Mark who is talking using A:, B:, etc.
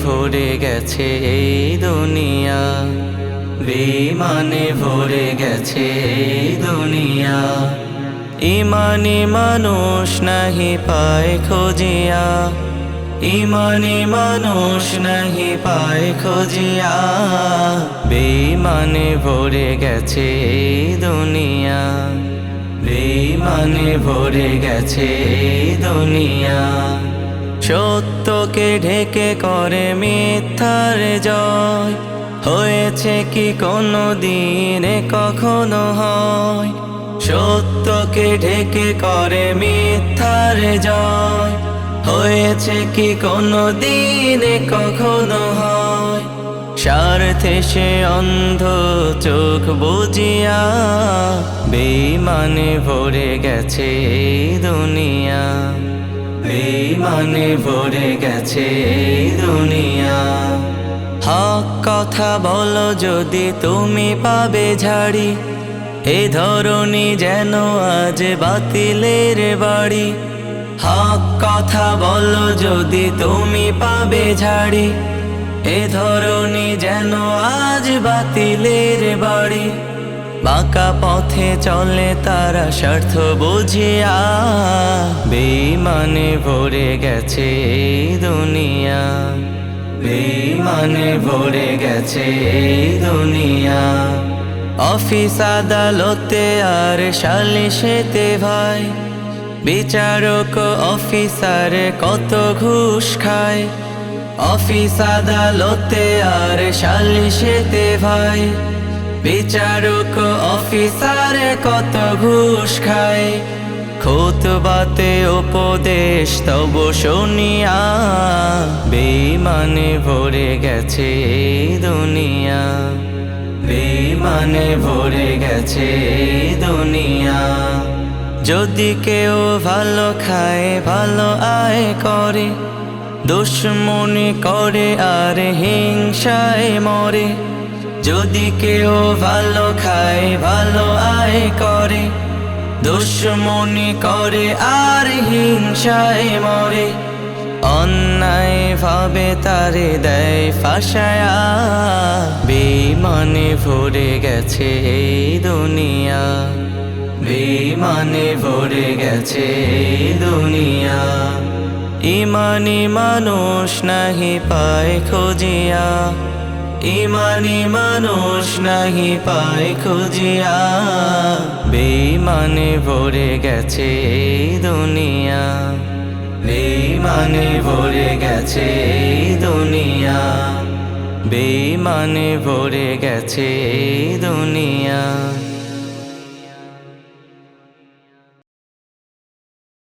A: ভরে গেছে এই দুনিয়া, বেঈমানে ভরে গেছে এই দুনিয়া। ইমানি মানুষ নাহি পায় খুঁজিয়া, ইমানি মানুষ নাহি পায় খুঁজিয়া, বেঈমানে ভরে গেছে এই দুনিয়া, বেঈমানে ভরে গেছে এই দুনিয়া। সত্যকে ঢেকে করে মিথ্যার জয়, হয়েছে কি কোনো দিনে কখনো হয়? সত্যকে ঢেকে করে মিথ্যার জয়, হয়েছে কি কোনো দিনে কখনো হয়? স্বার্থে সে অন্ধ চোখ বুজিয়া, বেঈমানে ভরে গেছে এই দুনিয়া, বেঈমানে ভরে গেছে এই দুনিয়া। হক কথা বলো যদি তুমি পাবে ঝাড়ি, এ ধরনী যেন আজ বাতিলের বাড়ি। হক কথা বলো যদি তুমি পাবে ঝাড়ি, এ ধরনী যেন আজ বাতিলের বাড়ি। বাঁকা পথে চলে তারা স্বার্থ বুঝিয়া, বেঈমানে ভরে গেছে এই দুনিয়া, বেঈমানে ভরে গেছে এই দুনিয়া। অফিস আদালতে আর সালিশেতে ভাই, বিচারক অফিসার কত ঘুষ খায়। অফিস আদালতে আর সালিশেতে ভাই, বিচারক অফিসার কত ঘুষ খায়। খুতবাতে উপদেশ তব শুনিয়া, বেঈমানে ভরে গেছে এই দুনিয়া, বেঈমানে ভরে গেছে এই দুনিয়া। যদি কেউ ভালো খায় ভালো আয় করে, দুশ্মনী করে আর হিংসায় মরে। যদি কেউ ভালো খায় ভালো আয় করে, দুশ্মনী করে আর হিংসায় মরে। অন্যায় ভাবে তারে দেয় ফাঁসায়া, বেঈমানে ভরে গেছে এই দুনিয়া, বেঈমানে ভরে গেছে এই দুনিয়া। ইমানি মানুষ নাহি পায় খুঁজিয়া, ইমানি মানুষ নাহি পায় খুঁজিয়া, বেঈমানে ভরে গেছে এই দুনিয়া, বেঈমানে ভরে গেছে এই দুনিয়া, বেঈমানে ভরে গেছে এই দুনিয়া।